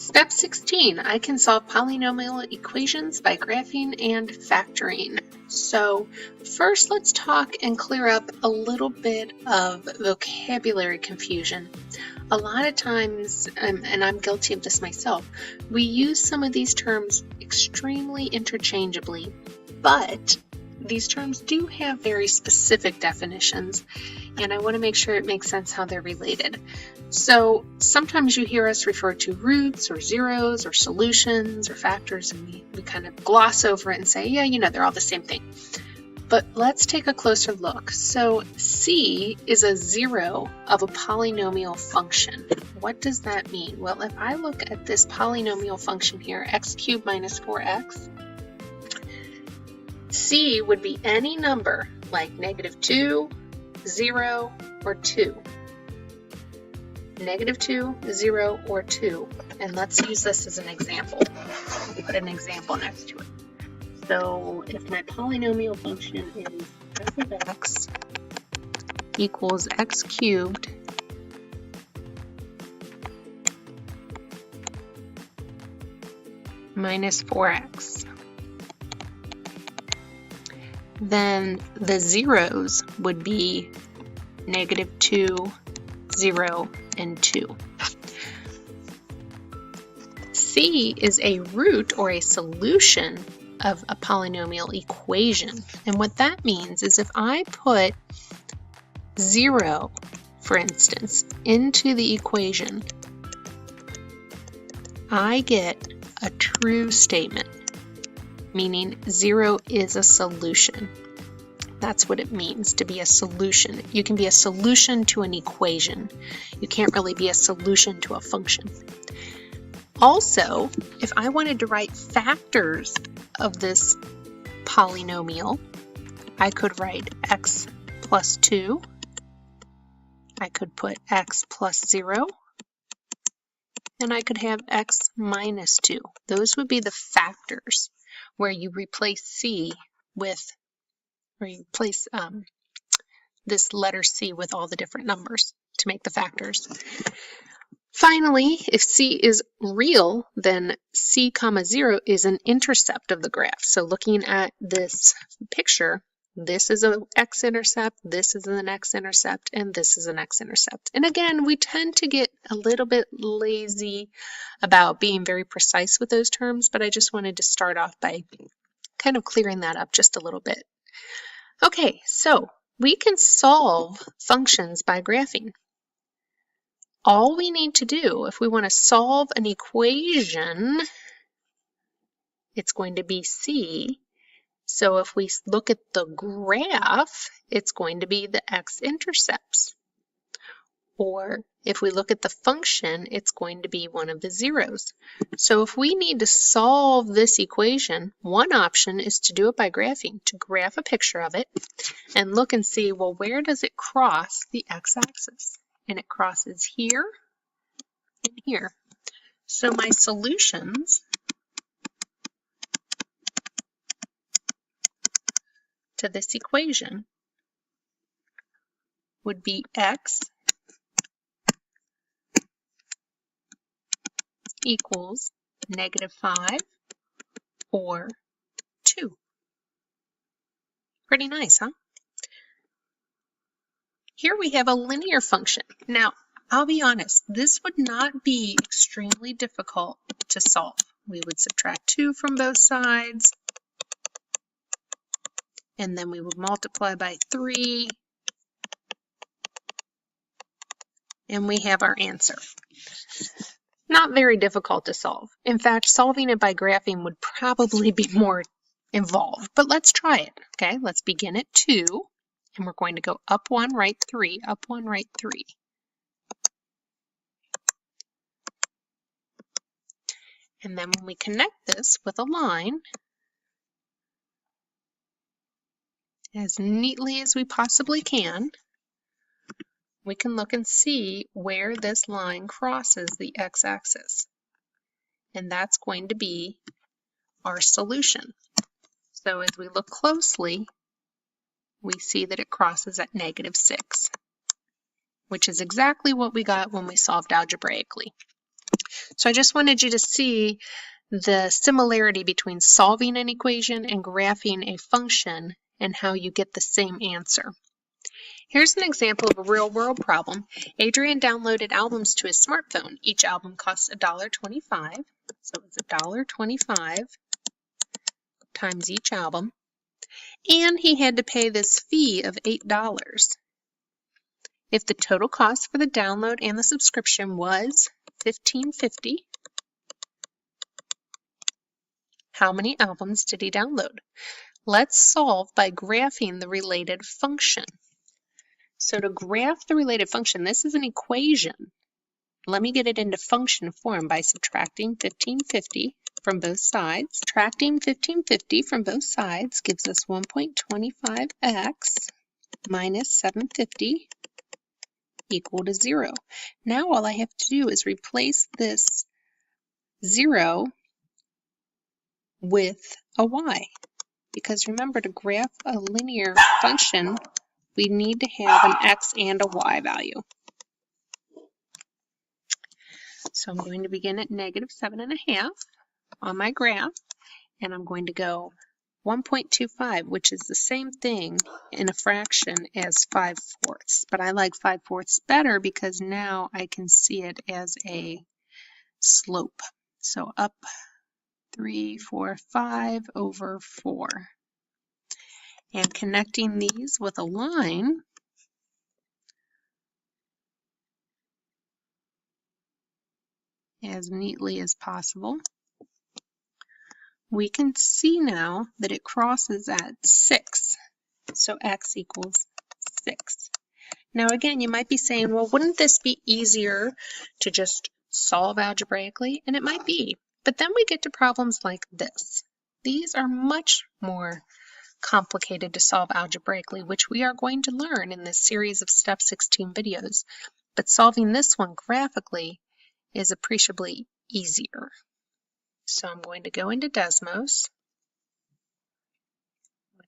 Step 16, I can solve polynomial equations by graphing and factoring. So first let's talk and clear up a little bit of vocabulary confusion. A lot of times, and I'm guilty of this myself, we use some of these terms extremely interchangeably, but these terms do have very specific definitions, and I want to make sure it makes sense how they're related. So sometimes you hear us refer to roots or zeros or solutions or factors, and we kind of gloss over it and say, yeah, you know, they're all the same thing. But let's take a closer look. So C is a zero of a polynomial function. What does that mean? Well, if I look at this polynomial function here, x cubed minus 4x, C would be any number like -2, 0, or 2. -2, 0, or 2. And let's use this as an example. Put an example next to it. So if my polynomial function is f of x equals x cubed minus 4x, then the zeros would be -2, 0, and 2. C is a root or a solution of a polynomial equation. And what that means is if I put 0, for instance, into the equation, I get a true statement, meaning 0 is a solution. That's what it means to be a solution. You can be a solution to an equation. You can't really be a solution to a function. Also, if I wanted to write factors of this polynomial, I could write x plus 2. I could put x plus 0. And I could have x minus 2. Those would be the factors where you replace C with, or you replace this letter C with all the different numbers to make the factors. Finally, if C is real, then C comma 0 is an intercept of the graph. So looking at this picture, this is an x-intercept, this is an x-intercept, and this is an x-intercept. And again, we tend to get a little bit lazy about being very precise with those terms, but I just wanted to start off by kind of clearing that up just a little bit. Okay, so we can solve functions by graphing. All we need to do, if we want to solve an equation, it's going to be C. So if we look at the graph, it's going to be the x-intercepts. Or if we look at the function, it's going to be one of the zeros. So if we need to solve this equation, one option is to do it by graphing, to graph a picture of it and look and see, well, where does it cross the x-axis? And it crosses here and here. So my solutions to this equation would be x equals -5 or 2. Pretty nice, huh? Here we have a linear function. Now, I'll be honest, this would not be extremely difficult to solve. We would subtract 2 from both sides, and then we would multiply by 3, and we have our answer. Not very difficult to solve. In fact, solving it by graphing would probably be more involved, but let's try it. Okay, let's begin at 2. And we're going to go up 1, right 3, up 1, right 3. And then when we connect this with a line, as neatly as we possibly can, we can look and see where this line crosses the x-axis. And that's going to be our solution. So as we look closely, we see that it crosses at -6, which is exactly what we got when we solved algebraically. So I just wanted you to see the similarity between solving an equation and graphing a function and how you get the same answer. Here's an example of a real-world problem. Adrian downloaded albums to his smartphone. Each album costs $1.25, so it's $1.25 times each album, and he had to pay this fee of $8. If the total cost for the download and the subscription was $15.50, how many albums did he download? Let's solve by graphing the related function. So to graph the related function, this is an equation. Let me get it into function form by subtracting 1550 from both sides. Subtracting 1550 from both sides gives us 1.25x minus 750 equal to 0. Now all I have to do is replace this 0 with a y. Because remember, to graph a linear function, we need to have an x and a y value. So I'm going to begin at -7.5 on my graph, and I'm going to go 1.25, which is the same thing in a fraction as 5/4. But I like 5/4 better because now I can see it as a slope. So up 3, 4, 5 over 4. And connecting these with a line, as neatly as possible, we can see now that it crosses at 6. So x equals 6. Now again, you might be saying, well, wouldn't this be easier to just solve algebraically? And it might be. But then we get to problems like this. These are much more complicated to solve algebraically, which we are going to learn in this series of Step 16 videos. But solving this one graphically is appreciably easier. So I'm going to go into Desmos,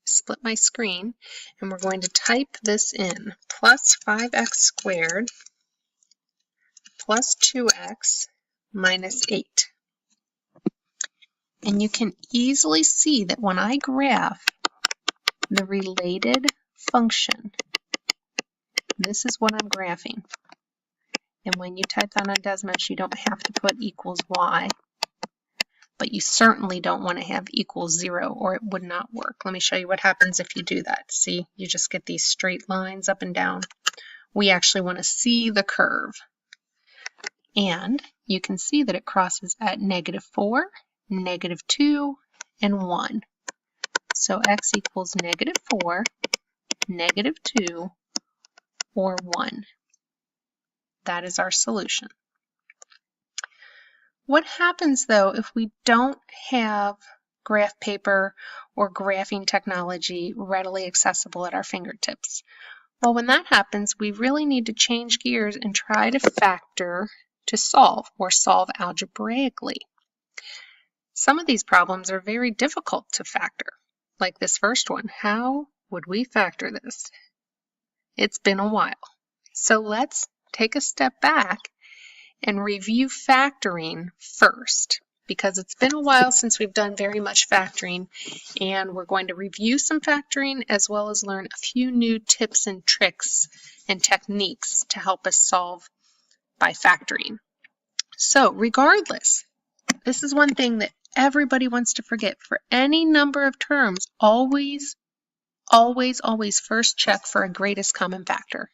split my screen, and we're going to type this in: plus 5x squared plus 2x minus 8. And you can easily see that when I graph the related function, this is what I'm graphing. And when you type that on Desmos, you don't have to put equals y, but you certainly don't want to have equals 0 or it would not work. Let me show you what happens if you do that. See, you just get these straight lines up and down. We actually want to see the curve. And you can see that it crosses at -4, -2, and 1. So x equals -4, -2, or 1. That is our solution. What happens though if we don't have graph paper or graphing technology readily accessible at our fingertips? Well, when that happens, we really need to change gears and try to factor to solve, or solve algebraically. Some of these problems are very difficult to factor, like this first one. How would we factor this? It's been a while. So let's take a step back and review factoring first, because it's been a while since we've done very much factoring, and we're going to review some factoring as well as learn a few new tips and tricks and techniques to help us solve by factoring. So regardless, this is one thing that everybody wants to forget. For any number of terms, always first check for a greatest common factor.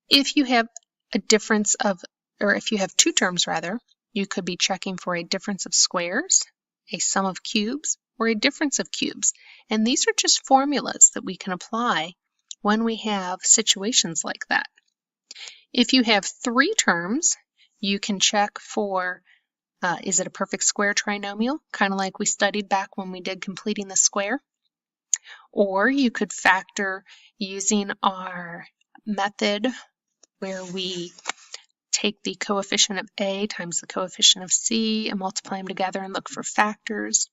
If you have a difference of, or if you have two terms rather, you could be checking for a difference of squares, a sum of cubes, or a difference of cubes. And these are just formulas that we can apply when we have situations like that. If you have three terms, you can check for, is it a perfect square trinomial? Kind of like we studied back when we did completing the square. Or you could factor using our method where we take the coefficient of A times the coefficient of C and multiply them together and look for factors.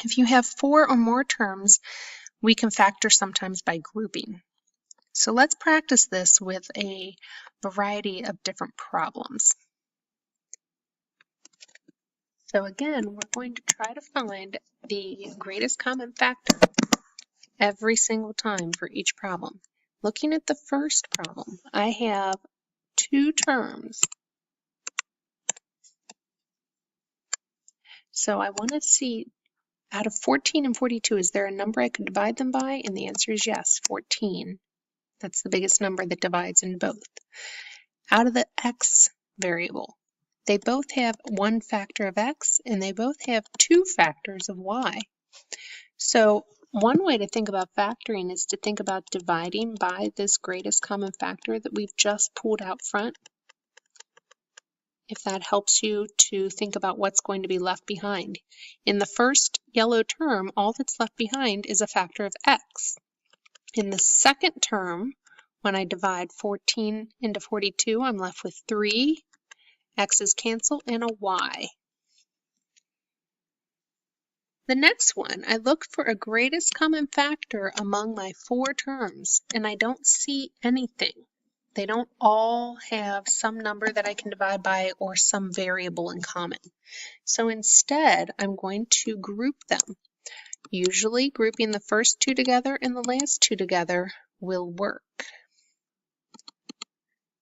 If you have 4 or more terms, we can factor sometimes by grouping. So let's practice this with a variety of different problems. So again, we're going to try to find the greatest common factor every single time for each problem. Looking at the first problem, I have two terms. So I want to see, out of 14 and 42, is there a number I could divide them by? And the answer is yes, 14. That's the biggest number that divides in both. Out of the x variable, they both have one factor of x and they both have two factors of y. So one way to think about factoring is to think about dividing by this greatest common factor that we've just pulled out front. If that helps you to think about what's going to be left behind. In the first yellow term, all that's left behind is a factor of x. In the second term, when I divide 14 into 42, I'm left with 3, x's cancel, and a y. The next one, I look for a greatest common factor among my 4 terms, and I don't see anything. They don't all have some number that I can divide by or some variable in common. So instead, I'm going to group them. Usually, grouping the first 2 together and the last 2 together will work.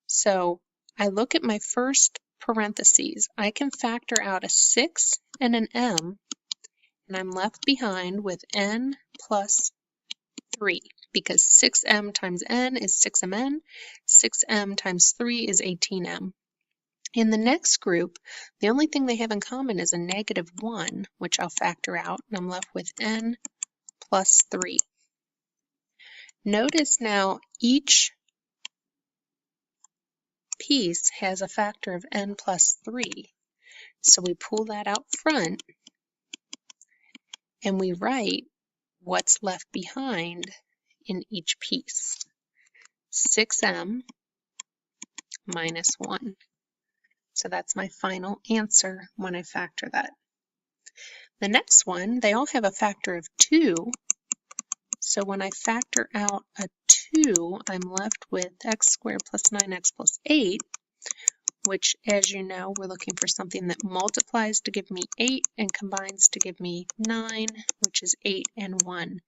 So I look at my first parentheses. I can factor out a 6 and an m, and I'm left behind with n plus 3, because 6m times n is 6mn, 6m times 3 is 18m. In the next group, the only thing they have in common is a negative 1, which I'll factor out, and I'm left with n plus 3. Notice now each piece has a factor of n plus 3. So we pull that out front, and we write what's left behind in each piece. 6m minus 1. So that's my final answer when I factor that. The next one, they all have a factor of 2. So when I factor out a 2, I'm left with x squared plus 9x plus 8, which, as you know, we're looking for something that multiplies to give me 8 and combines to give me 9, which is 8 and 1.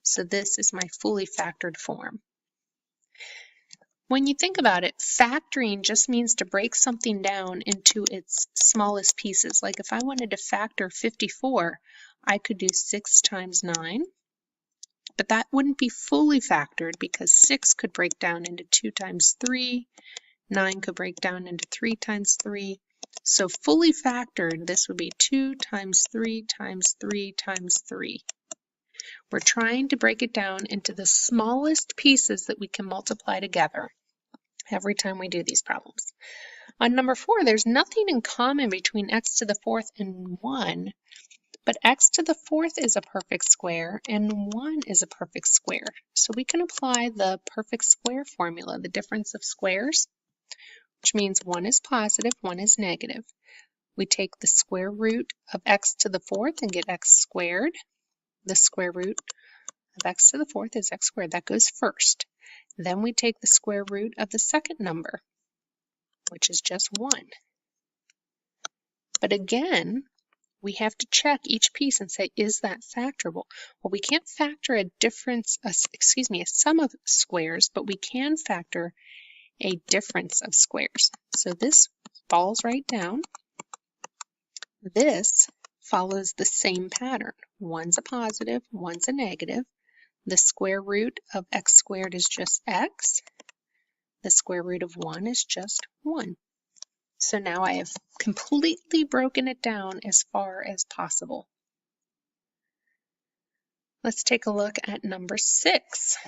So this is my fully factored form. When you think about it, factoring just means to break something down into its smallest pieces. Like if I wanted to factor 54, I could do 6 times 9, but that wouldn't be fully factored because 6 could break down into 2 times 3, 9 could break down into 3 times 3. So fully factored, this would be 2 times 3 times 3 times 3. We're trying to break it down into the smallest pieces that we can multiply together every time we do these problems. On number 4, there's nothing in common between x to the 4th and 1, but x to the 4th is a perfect square and 1 is a perfect square. So we can apply the perfect square formula, the difference of squares, which means 1 is positive, 1 is negative. We take the square root of x to the 4th and get x squared. The square root of x to the 4th is x squared. That goes first. Then we take the square root of the second number, which is just 1. But again, we have to check each piece and say, is that factorable? Well, we can't factor a sum of squares, but we can factor a difference of squares. So this falls right down. This follows the same pattern. One's a positive, one's a negative. The square root of x squared is just x. The square root of 1 is just 1. So now I have completely broken it down as far as possible. Let's take a look at number 6.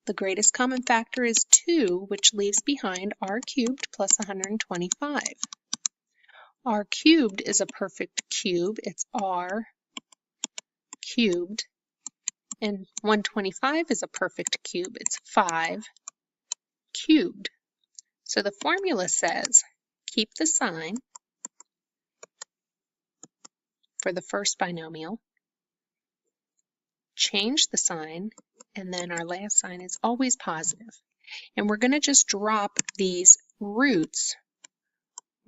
The greatest common factor is 2, which leaves behind r cubed plus 125. R cubed is a perfect cube. It's r cubed. And 125 is a perfect cube. It's 5 cubed. So the formula says, keep the sign for the first binomial, change the sign, and then our last sign is always positive. And we're going to just drop these roots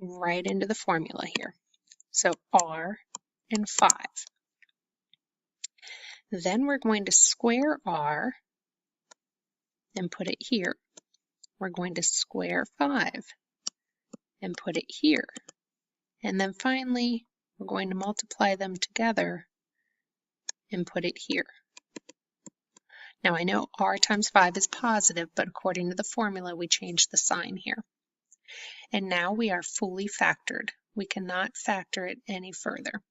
right into the formula here. So r and 5. Then we're going to square r and put it here. We're going to square 5 and put it here. And then finally, we're going to multiply them together and put it here. Now I know r times 5 is positive, but according to the formula, we changed the sign here. And now we are fully factored. We cannot factor it any further.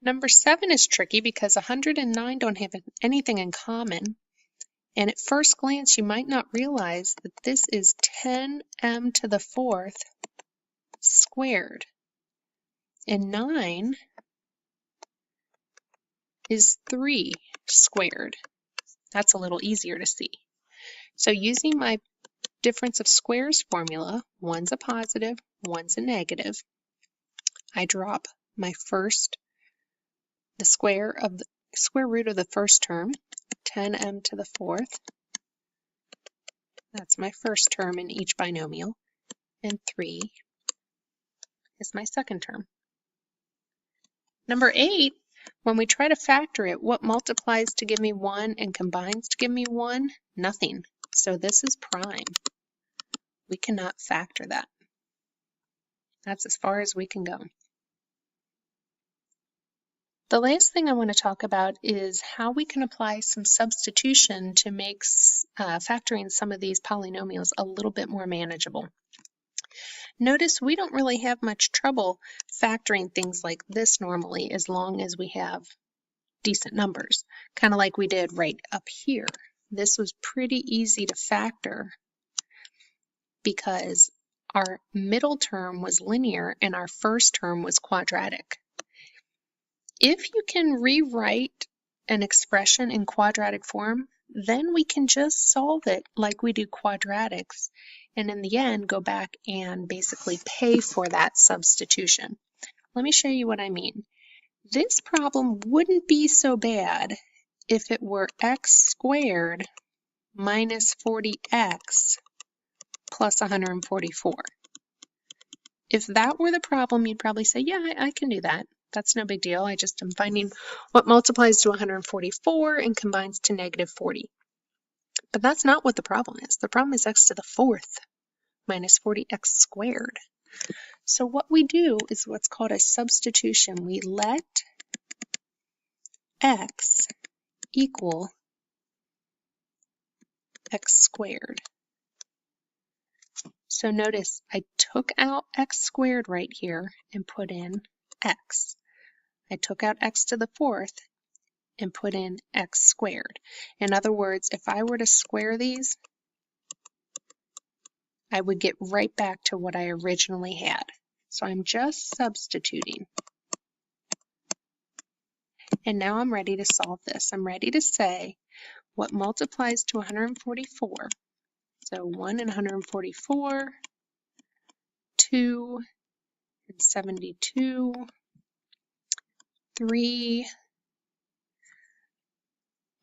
Number 7 is tricky because 100 and 9 don't have anything in common. And at first glance, you might not realize that this is 10m to the 4th squared. And 9 is 3 squared. That's a little easier to see. So using my difference of squares formula, one's a positive, one's a negative, I drop my first, the square root of the first term, 10m to the 4th. That's my first term in each binomial, and 3 is my second term. Number 8, when we try to factor it, what multiplies to give me 1 and combines to give me 1? Nothing. So this is prime. We cannot factor that. That's as far as we can go. The last thing I want to talk about is how we can apply some substitution to make factoring some of these polynomials a little bit more manageable. Notice we don't really have much trouble factoring things like this normally as long as we have decent numbers, kind of like we did right up here. This was pretty easy to factor because our middle term was linear and our first term was quadratic. If you can rewrite an expression in quadratic form, then we can just solve it like we do quadratics, and in the end go back and basically pay for that substitution. Let me show you what I mean. This problem wouldn't be so bad if it were x squared minus 40x plus 144. If that were the problem, you'd probably say, yeah, I can do that. That's no big deal. I just am finding what multiplies to 144 and combines to negative 40. But that's not what the problem is. The problem is x to the 4th minus 40x squared. So what we do is what's called a substitution. We let x equal x squared. So notice I took out x squared right here and put in x. I took out x to the 4th and put in x squared. In other words, if I were to square these, I would get right back to what I originally had. So I'm just substituting. And now I'm ready to solve this. I'm ready to say what multiplies to 144. So 1 and 144, 2 and 72, 3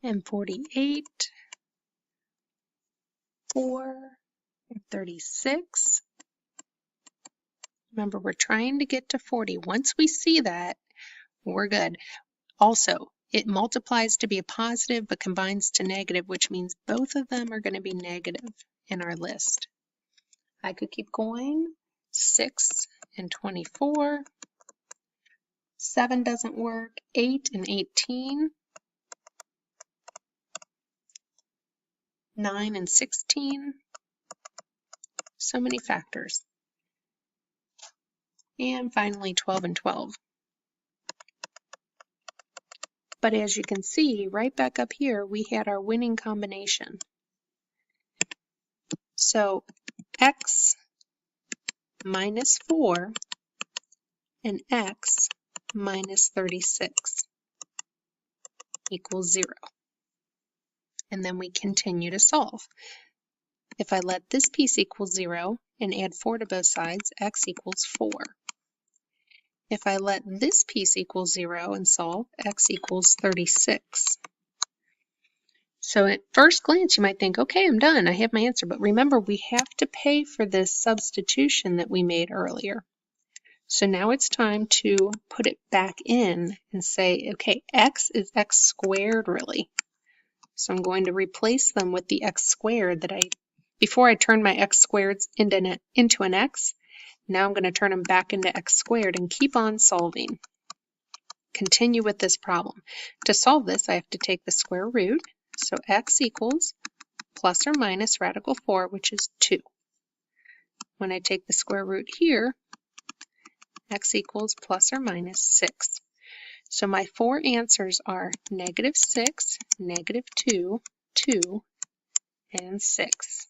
and 48, 4 and 36. Remember, we're trying to get to 40. Once we see that, we're good. Also, it multiplies to be a positive but combines to negative, which means both of them are going to be negative in our list. I could keep going. 6 and 24. 7 doesn't work. 8 and 18. 9 and 16. So many factors. And finally 12 and 12. But as you can see, right back up here, we had our winning combination. So x minus 4 and x minus 36 equals 0. And then we continue to solve. If I let this piece equal 0 and add 4 to both sides, x equals 4. If I let this piece equal 0 and solve, x equals 36. So at first glance, you might think, okay, I'm done. I have my answer. But remember, we have to pay for this substitution that we made earlier. So now it's time to put it back in and say, okay, x is x squared really. So I'm going to replace them with the x squared that before I turned my x squareds into an x, now I'm going to turn them back into x squared and keep on solving. Continue with this problem. To solve this, I have to take the square root. So x equals plus or minus radical 4, which is 2. When I take the square root here, x equals plus or minus 6. So my 4 answers are -6, -2, 2, and 6.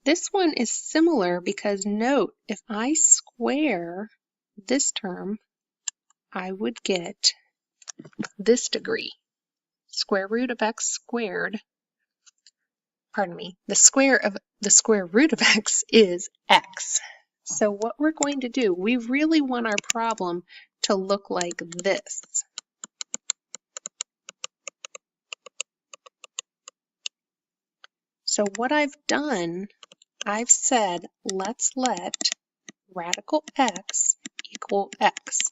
This one is similar because note, if I square this term, I would get this degree. Square root of x squared, pardon me, the square root of x is x. So what we're going to do, we really want our problem to look like this. So what I've done, I've said, let's let radical x equal x.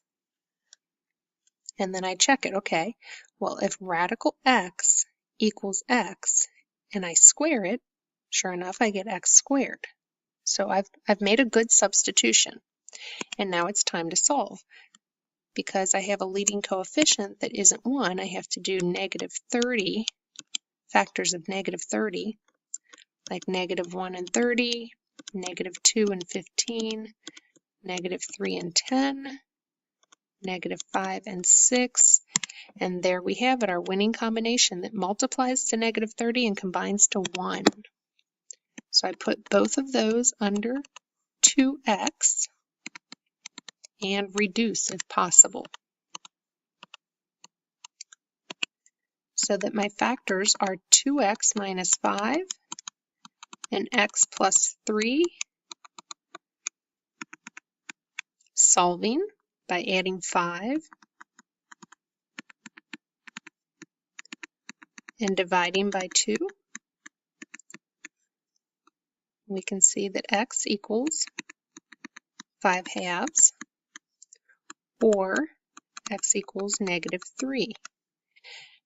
And then I check it, okay, well, if radical x equals x and I square it, sure enough, I get x squared. So I've made a good substitution. And now it's time to solve. Because I have a leading coefficient that isn't 1, I have to do -30, factors of -30, like -1 and 30, -2 and 15, -3 and 10, -5 and 6, and there we have it, our winning combination that multiplies to -30 and combines to 1. So I put both of those under 2x and reduce if possible. So that my factors are 2x minus 5 and x plus 3. Solving by adding 5 and dividing by 2. We can see that x equals 5/2 or x equals -3.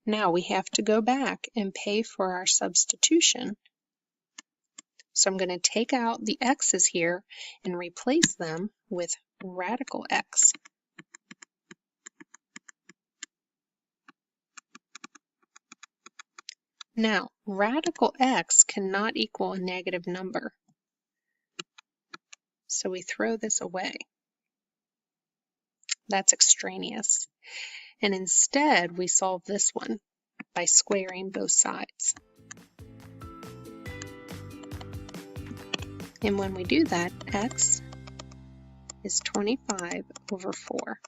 Now we have to go back and pay for our substitution. So I'm going to take out the x's here and replace them with radical x. Now, radical x cannot equal a negative number. So we throw this away. That's extraneous. And instead, we solve this one by squaring both sides. And when we do that, x is 25/4.